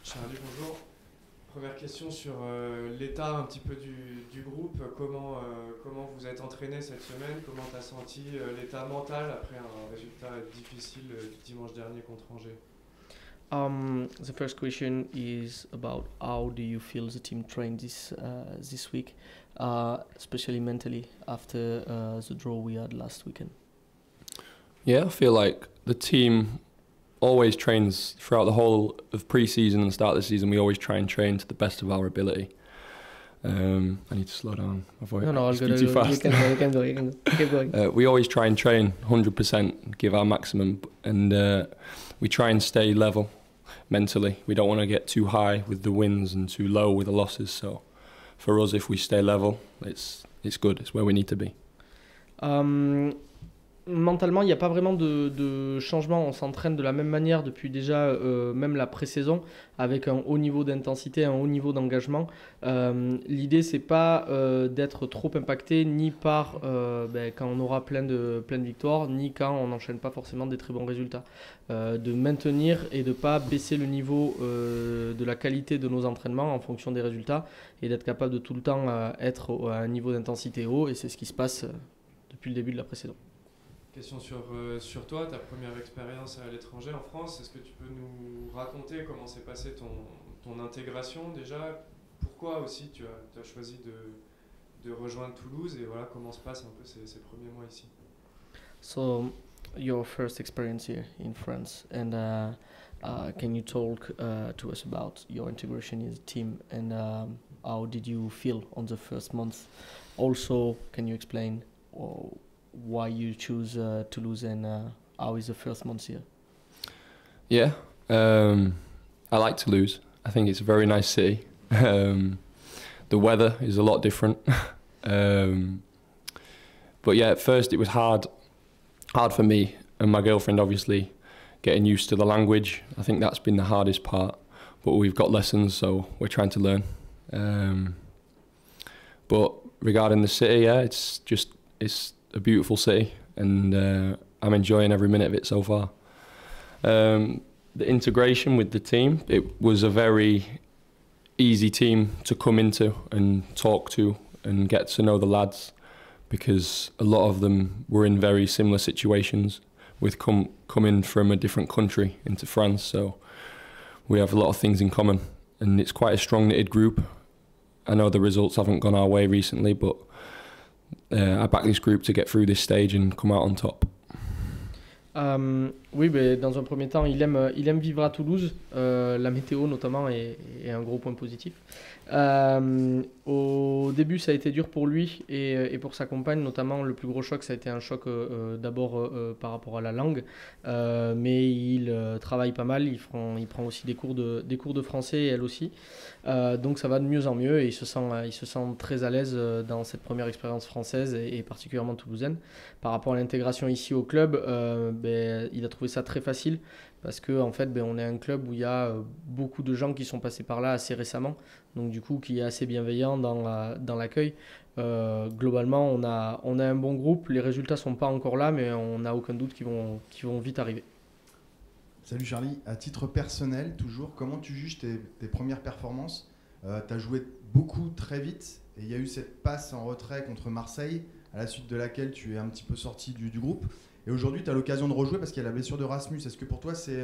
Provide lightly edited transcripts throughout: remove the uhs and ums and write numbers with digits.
Charlie, bonjour. Première question sur l'état un petit peu du groupe. Comment vous êtes entraîné cette semaine? Comment tu as senti l'état mental après un résultat difficile dimanche dernier contre Angers? The first question is about how do you feel the team trained this week, especially mentally after the draw we had last weekend. Yeah, I feel like the team always trains throughout the whole of pre-season and the start of the season. We always try and train to the best of our ability. I need to slow down. No, I'll speak too fast. You can go. Keep going. We always try and train 100%, give our maximum, and we try and stay level mentally. We don't want to get too high with the wins and too low with the losses. So for us, if we stay level, it's good. It's where we need to be. Mentalement, il n'y a pas vraiment de changement. On s'entraîne de la même manière depuis déjà même la pré-saison, avec un haut niveau d'intensité, un haut niveau d'engagement. L'idée, c'est pas d'être trop impacté, ni par quand on aura plein de victoires, ni quand on n'enchaîne pas forcément des très bons résultats. De maintenir et de ne pas baisser le niveau de la qualité de nos entraînements en fonction des résultats, et d'être capable de tout le temps être à un niveau d'intensité haut, et c'est ce qui se passe depuis le début de la pré-saison. Question sur toi, ta première expérience à l'étranger en France. Est-ce que tu peux nous raconter comment s'est passée ton intégration déjà? Pourquoi aussi tu as choisi de rejoindre Toulouse, et voilà comment se passent un peu ces premiers mois ici? So, your first experience here in France, and can you talk to us about your integration in the team, and how did you feel on the first month? Also, can you explain why you choose Toulouse, and how is the first month here? Yeah, I like Toulouse. I think it's a very nice city. The weather is a lot different. But yeah, at first it was hard for me and my girlfriend, obviously, getting used to the language. I think that's been the hardest part, but we've got lessons, so we're trying to learn. But regarding the city, yeah, it's a beautiful city, and I'm enjoying every minute of it so far. The integration with the team, it was a very easy team to come into and talk to and get to know the lads, because a lot of them were in very similar situations with coming from a different country into France, so we have a lot of things in common, and it's quite a strong knitted group. I know the results haven't gone our way recently, but I back this group to get through this stage and come out on top. Oui, mais dans un premier temps, il aime vivre à Toulouse. La météo notamment est un gros point positif. Au début, ça a été dur pour lui et pour sa compagne, notamment. Le plus gros choc, ça a été un choc d'abord par rapport à la langue, mais il travaille pas mal. Il prend aussi des cours de français, et elle aussi. Donc ça va de mieux en mieux, et il se sent très à l'aise dans cette première expérience française, et particulièrement toulousaine. Par rapport à l'intégration ici au club, il a trouvé ça très facile, parce que en fait, on est un club où il y a beaucoup de gens qui sont passés par là assez récemment, donc du coup qui est assez bienveillant dans l'accueil. Globalement, on a un bon groupe. Les résultats sont pas encore là, mais on n'a aucun doute qu'ils vont vite arriver. Salut Charlie, à titre personnel, toujours, comment tu juges tes premières performances? Tu as joué beaucoup très vite, et il y a eu cette passe en retrait contre Marseille, à la suite de laquelle tu es un petit peu sorti du groupe. Et aujourd'hui, tu as l'occasion de rejouer parce qu'il y a la blessure de Rasmus. Est-ce que pour toi, c'est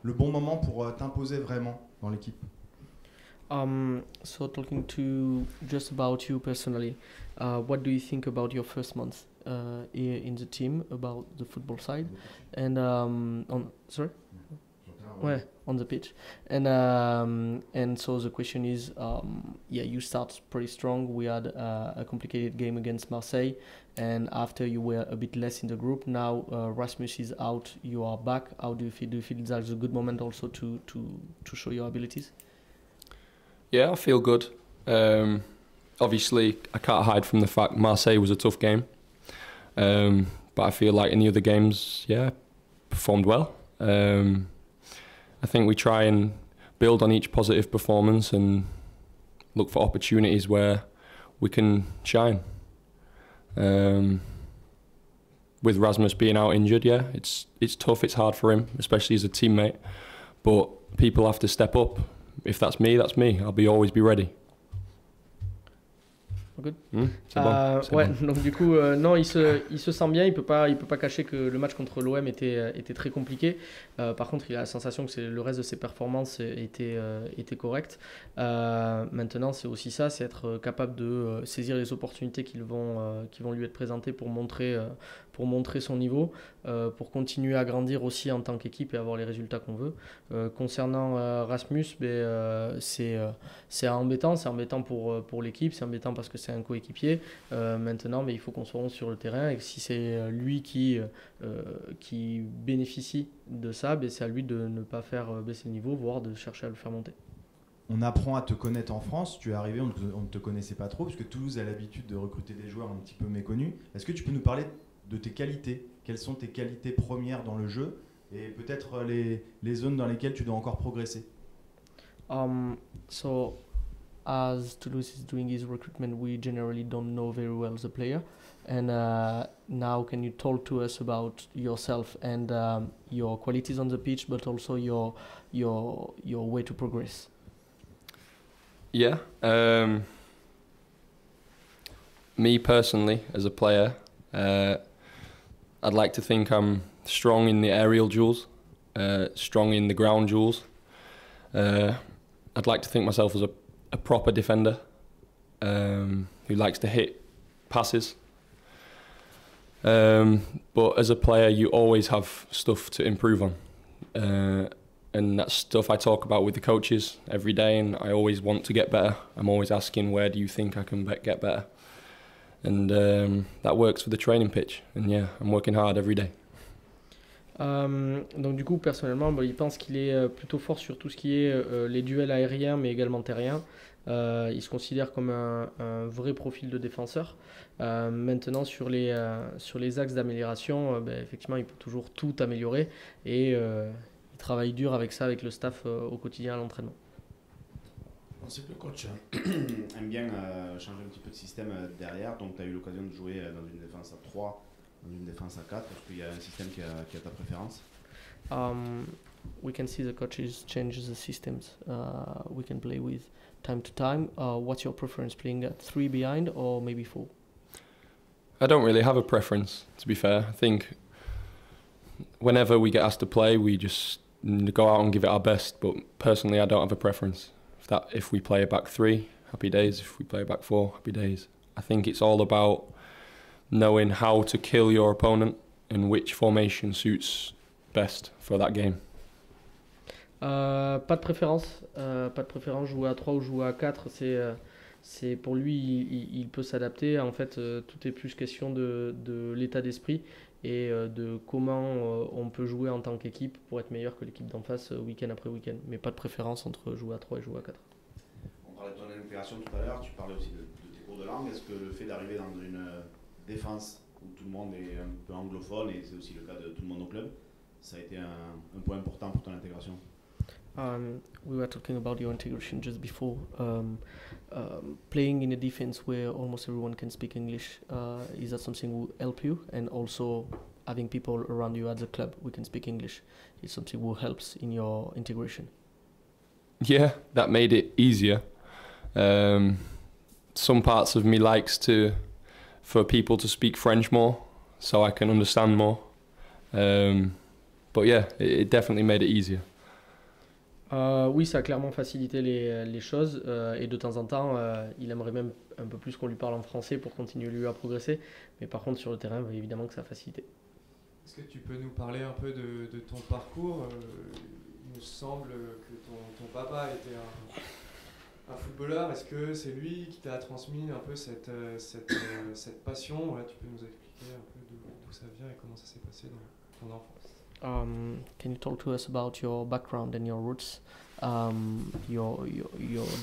le bon moment pour t'imposer vraiment dans l'équipe? So talking to just about you personally, what do you think about your first month here in the team, about the football side, and on the pitch, and so the question is, you start pretty strong. We had a complicated game against Marseille, and after you were a bit less in the group. Now Rasmus is out, you are back. How do you feel? Do you feel that's a good moment also to show your abilities? Yeah, I feel good. Obviously, I can't hide from the fact Marseille was a tough game, but I feel like in the other games, performed well. I think we try and build on each positive performance and look for opportunities where we can shine. With Rasmus being out injured, it's tough, it's hard for him, especially as a teammate. But people have to step up, if that's me, that's me. I'll always be ready. Good. C'est bon, c'est ouais, bon. donc du coup, non, il se sent bien, il peut pas cacher que le match contre l'OM était très compliqué. Par contre, il a la sensation que le reste de ses performances était correct. Maintenant, c'est aussi ça, c'est être capable de saisir les opportunités qui vont lui être présentées pour montrer son niveau, pour continuer à grandir aussi en tant qu'équipe et avoir les résultats qu'on veut. Concernant Rasmus, c'est embêtant pour l'équipe, c'est embêtant parce que c'est un coéquipier maintenant, mais il faut qu'on soit 11 sur le terrain et que si c'est lui qui bénéficie de ça, c'est à lui de ne pas faire baisser le niveau, voire de chercher à le faire monter. On apprend à te connaître en France. Tu es arrivé, on ne te connaissait pas trop, puisque Toulouse a l'habitude de recruter des joueurs un petit peu méconnus. Est-ce que tu peux nous parler de tes qualités? Quelles sont tes qualités premières dans le jeu et peut-être les zones dans lesquelles tu dois encore progresser? So, as Toulouse is doing his recruitment, we generally don't know very well the player. And now, can you talk to us about yourself and your qualities on the pitch, but also your way to progress? Yeah. Me personally, as a player, I'd like to think I'm strong in the aerial duels, strong in the ground duels. I'd like to think myself as a proper defender who likes to hit passes. But as a player, you always have stuff to improve on. And that's stuff I talk about with the coaches every day, and I always want to get better. I'm always asking, where do you think I can get better? And that works for the training pitch. And yeah, I'm working hard every day. Donc du coup, personnellement, il pense qu'il est plutôt fort sur tout ce qui est les duels aériens, mais également terriens. Il se considère comme un vrai profil de défenseur. Maintenant, sur les axes d'amélioration, effectivement, il peut toujours tout améliorer et il travaille dur avec ça, avec le staff au quotidien à l'entraînement. On sait que le coach aime bien changer un petit peu de système derrière, donc tu as eu l'occasion de jouer dans une défense à 3, dans une défense à 4. Est-ce qu'il y a un système qui a ta préférence? We can see the coaches change the systems we can play with time to time. What's your preference, playing at 3 behind or maybe 4? I don't really have a preference, to be fair. I think whenever we get asked to play, we just go out and give it our best. But personally, I don't have a preference. If we play a back 3, happy days. If we play a back 4, happy days. I think it's all about knowing how to kill your opponent and which formation suits best for that game. Pas de préférence, jouer à 3 ou jouer à 4, c'est pour lui, il peut s'adapter. En fait, tout est plus question de l'état d'esprit et de comment on peut jouer en tant qu'équipe pour être meilleur que l'équipe d'en face week-end après week-end. Mais pas de préférence entre jouer à 3 et jouer à 4. On parlait de ton intégration tout à l'heure, tu parlais aussi de tes cours de langue. Est-ce que le fait d'arriver dans une défense où tout le monde est un peu anglophone, et c'est aussi le cas de tout le monde au club, ça a été un point important pour ton intégration? We were talking about your integration just before. Playing in a defense where almost everyone can speak English, is that something will help you? And also having people around you at the club who can speak English is something who helps in your integration? Yeah, that made it easier. Some parts of me likes for people to speak French more, so I can understand more. But yeah, it definitely made it easier. Oui, ça a clairement facilité les choses et de temps en temps, il aimerait même un peu plus qu'on lui parle en français pour continuer lui à progresser. Mais par contre, sur le terrain, évidemment que ça a facilité. Est-ce que tu peux nous parler un peu de ton parcours? Il me semble que ton papa était un footballeur. Est-ce que c'est lui qui t'a transmis un peu cette passion? Ouais, tu peux nous expliquer un peu d'où ça vient et comment ça s'est passé dans ton enfance? Can you talk to us about your background and your roots? Your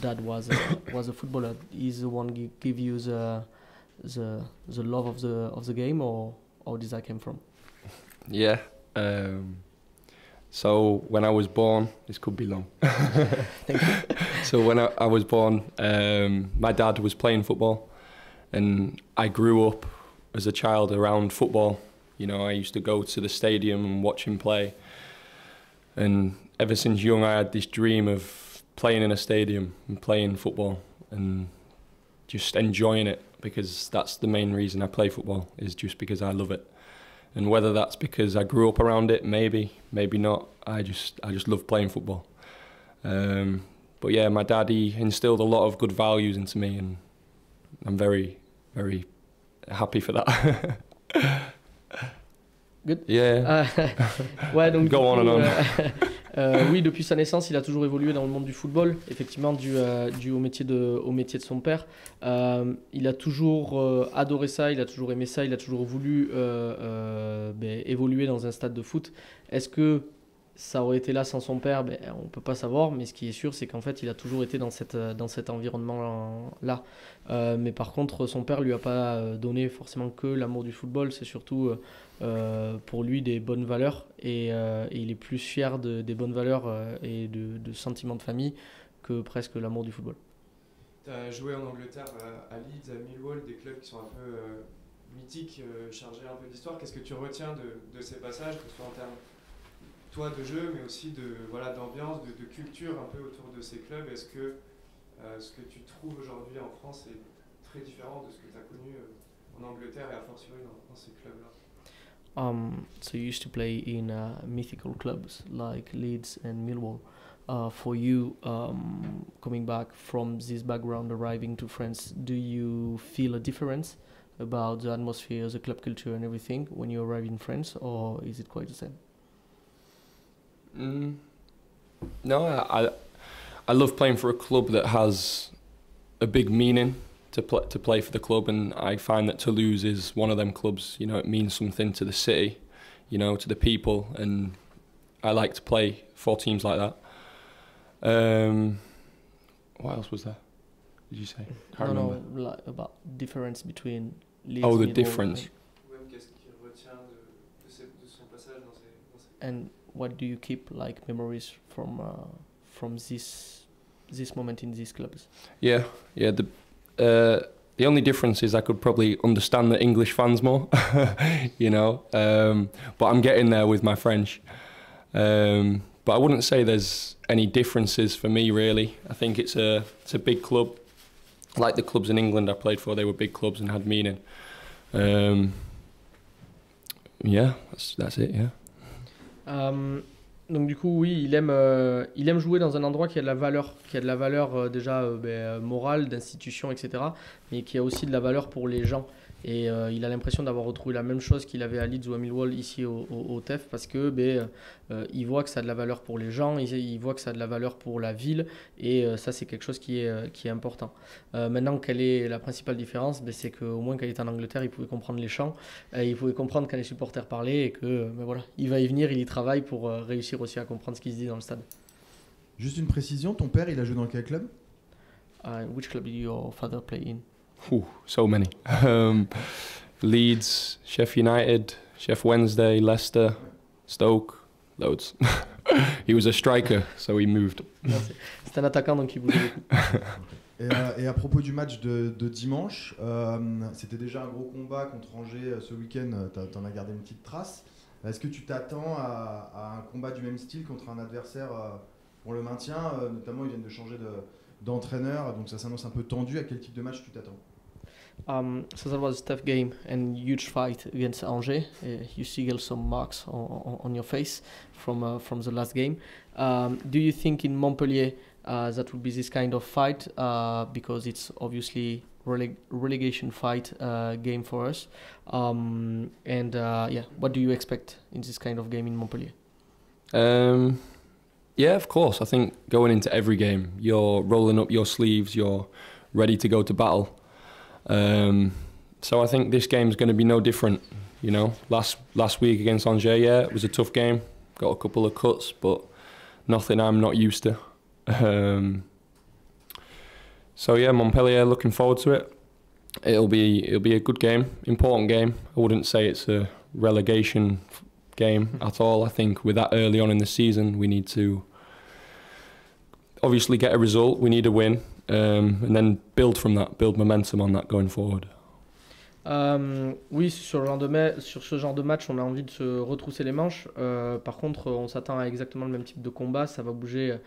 dad was a footballer. Is the one give you the love of the game, or how did that come from? Yeah. So when I was born, this could be long. Thank you. So when I was born, my dad was playing football, and I grew up as a child around football. You know, I used to go to the stadium and watch him play. And ever since young, I had this dream of playing in a stadium and playing football and just enjoying it, because that's the main reason I play football, is just because I love it. And whether that's because I grew up around it, maybe not. I just love playing football. But yeah, my dad, he instilled a lot of good values into me, and I'm very, very happy for that. Good. Yeah. Ouais, donc Go on and on. oui, depuis sa naissance, il a toujours évolué dans le monde du football, effectivement dû au métier de son père. Il a toujours adoré ça, il a toujours aimé ça, il a toujours voulu évoluer dans un stade de foot. Est-ce que ça aurait été là sans son père? On ne peut pas savoir, mais ce qui est sûr, c'est qu'en fait, il a toujours été dans cet environnement-là. Mais par contre, son père lui a pas donné forcément que l'amour du football, c'est surtout pour lui des bonnes valeurs, et il est plus fier des bonnes valeurs et de sentiments de famille que presque l'amour du football. Tu as joué en Angleterre à Leeds, à Millwall, des clubs qui sont un peu mythiques, chargés un peu d'histoire. Qu'est-ce que tu retiens de ces passages, que ce soit en termes toi de jeu, mais aussi d'ambiance, de culture un peu autour de ces clubs? Est-ce que ce que tu trouves aujourd'hui en France est très différent de ce que tu as connu en Angleterre et a fortiori dans ces clubs-là? So you used to play in mythical clubs like Leeds and Millwall. For you, coming back from this background, arriving to France, do you feel a difference about the atmosphere, the club culture and everything when you arrive in France, or is it quite the same? No, I love playing for a club that has a big meaning to play for the club, and I find that Toulouse is one of them clubs. You know, it means something to the city, you know, to the people, and I like to play for teams like that. What else was there? Did you say? Can't remember. Like about difference between Leeds. Oh, the Millwall, difference. Qu'est-ce qu'il retient de son passage dans ces... And what do you keep like memories from this moment in these clubs? Yeah. The only difference is I could probably understand the English fans more, you know. But I'm getting there with my French. But I wouldn't say there's any differences for me really. I think it's a big club, like the clubs in England I played for. They were big clubs and had meaning. Yeah, that's it. Yeah. Donc du coup, oui, il aime jouer dans un endroit qui a de la valeur déjà morale, d'institution, etc. Mais qui a aussi de la valeur pour les gens. Et il a l'impression d'avoir retrouvé la même chose qu'il avait à Leeds ou à Millwall ici au TEF, parce que il voit que ça a de la valeur pour les gens, il voit que ça a de la valeur pour la ville, et ça c'est quelque chose qui est important. Maintenant, quelle est la principale différence? C'est qu'au moins quand il était en Angleterre, il pouvait comprendre les chants, il pouvait comprendre quand les supporters parlaient, et que voilà, il va y venir, il y travaille pour réussir aussi à comprendre ce qui se dit dans le stade. Juste une précision, ton père il a joué dans quel club? Which club did your father play in? So many. Leeds, Sheffield United, Sheffield Wednesday, Leicester, Stoke, loads. He was a striker, so he moved. C'est un attaquant, donc il bougeait beaucoup. Et à propos du match de dimanche, c'était déjà un gros combat contre Angers ce week-end, t'en as gardé une petite trace. Est-ce que tu t'attends à un combat du même style contre un adversaire pour le maintien? Notamment, ils viennent de changer d'entraîneur, donc ça s'annonce un peu tendu. À quel type de match tu t'attends? So that was a tough game and huge fight against Angers. You see some marks on your face from the last game. Do you think in Montpellier that would be this kind of fight, because it's obviously relegation fight game for us? What do you expect in this kind of game in Montpellier? Yeah, of course. I think going into every game, you're rolling up your sleeves, you're ready to go to battle. So I think this game's going to be no different. You know, last week against Angers, yeah, it was a tough game. Got a couple of cuts, but nothing I'm not used to. So yeah, Montpellier, looking forward to it. It'll be a good game, important game. I wouldn't say it's a relegation game at all. I think with that early on in the season, we need to obviously get a result. We need a win, and then build from that, build momentum on that going forward. Oui, sur ce genre de match, on a envie de se retrousser les manches. Par contre, on s'attend à exactement le même type de combat. Ça va bouger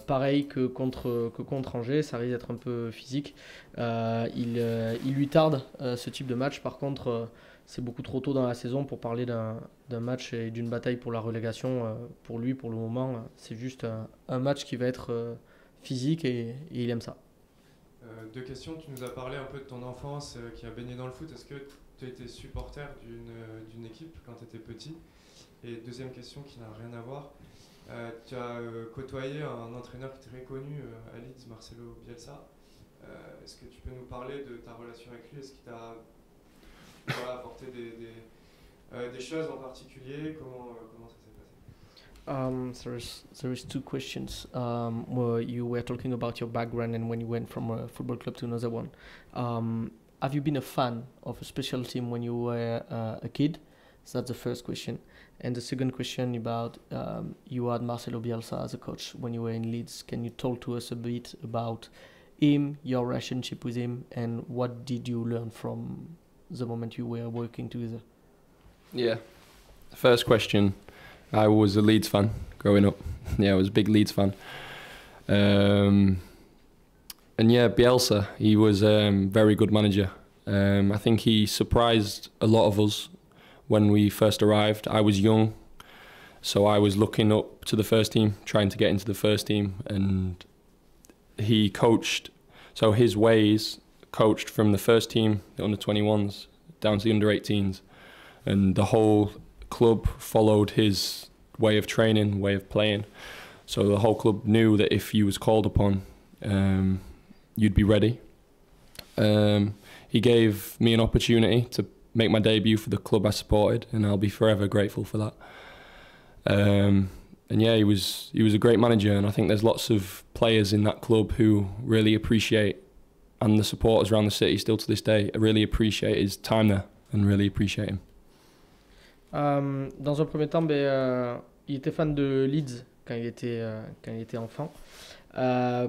pareil que contre Angers. Ça risque d'être un peu physique. Il lui tarde ce type de match. Par contre, c'est beaucoup trop tôt dans la saison pour parler d'un match et d'une bataille pour la relégation. Pour lui, pour le moment, c'est juste un match qui va être physique et il aime ça. Deux questions, tu nous as parlé un peu de ton enfance qui a baigné dans le foot. Est-ce que tu as été supporter d'une équipe quand tu étais petit? Et deuxième question qui n'a rien à voir, tu as côtoyé un entraîneur qui est très connu à Leeds, Marcelo Bielsa. Est-ce que tu peux nous parler de ta relation avec lui? Est-ce qu'il t'a apporté des choses en particulier? Comment ça s'est passé? There is two questions. Where you were talking about your background and when you went from a football club to another one. Have you been a fan of a special team when you were a kid? So that's the first question. And the second question about you had Marcelo Bielsa as a coach when you were in Leeds. Can you talk to us a bit about him, your relationship with him, and what did you learn from the moment you were working together? Yeah. First question. I was a Leeds fan growing up. Yeah, I was a big Leeds fan. And yeah, Bielsa, he was a very good manager. I think he surprised a lot of us when we first arrived. I was young, so I was looking up to the first team, trying to get into the first team. And he coached, so his ways coached from the first team, the under-21s, down to the under-18s. And the whole club followed his way of training, way of playing. So the whole club knew that if you was called upon, you'd be ready. He gave me an opportunity to make my debut for the club I supported, and I'll be forever grateful for that. And yeah, he was a great manager, and I think there's lots of players in that club who really appreciate, and the supporters around the city still to this day, really appreciate his time there and really appreciate him. Dans un premier temps, il était fan de Leeds quand il était enfant.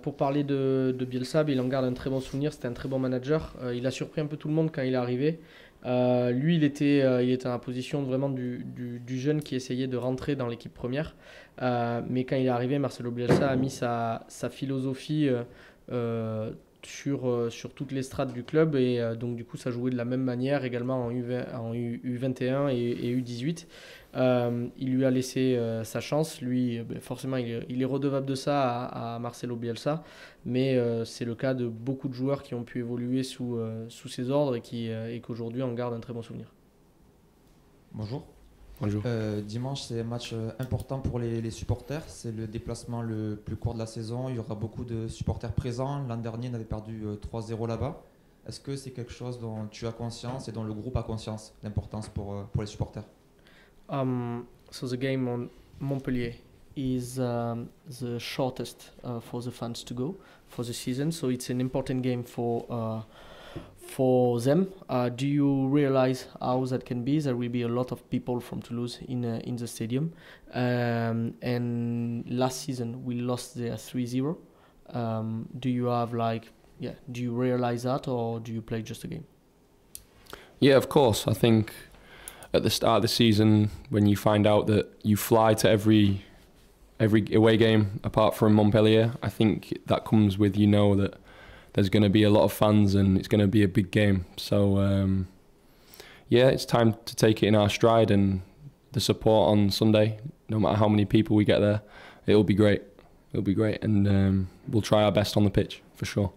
Pour parler de Bielsa, il en garde un très bon souvenir. C'était un très bon manager. Il a surpris un peu tout le monde quand il est arrivé. Lui, il était dans la position vraiment du jeune qui essayait de rentrer dans l'équipe première. Mais quand il est arrivé, Marcelo Bielsa a mis sa philosophie sur toutes les strates du club et donc du coup ça jouait de la même manière également en U21 et U18. Il lui a laissé sa chance, lui forcément il est redevable de ça à Marcelo Bielsa, mais c'est le cas de beaucoup de joueurs qui ont pu évoluer sous ses ordres et qu'aujourd'hui en gardent un très bon souvenir. Bonjour. Bonjour. Dimanche, c'est un match important pour les supporters. C'est le déplacement le plus court de la saison. Il y aura beaucoup de supporters présents. L'an dernier, on avait perdu 3-0 là-bas. Est-ce que c'est quelque chose dont tu as conscience et dont le groupe a conscience, l'importance pour les supporters? So the game on Montpellier is the shortest for the fans to go for the season. So it's an important game for them. Do you realize how that can be? There will be a lot of people from Toulouse in the stadium. And last season we lost there 3-0. Do you realize that, or do you play just a game? Yeah, of course. I think at the start of the season, when you find out that you fly to every away game apart from Montpellier, I think that comes with, that there's going to be a lot of fans and it's going to be a big game. So yeah, it's time to take it in our stride, and the support on Sunday, no matter how many people we get there, it'll be great. It'll be great, and we'll try our best on the pitch for sure.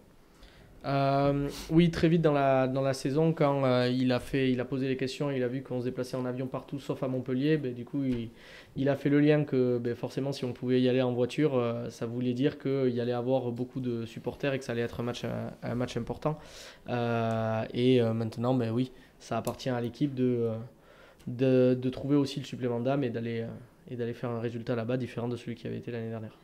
Oui, très vite dans la saison, quand il a posé les questions, il a vu qu'on se déplaçait en avion partout sauf à Montpellier, du coup il a fait le lien que forcément si on pouvait y aller en voiture, ça voulait dire qu'il y allait avoir beaucoup de supporters et que ça allait être un match important. Maintenant, oui, ça appartient à l'équipe de trouver aussi le supplément d'âme et d'aller faire un résultat là-bas différent de celui qui avait été l'année dernière.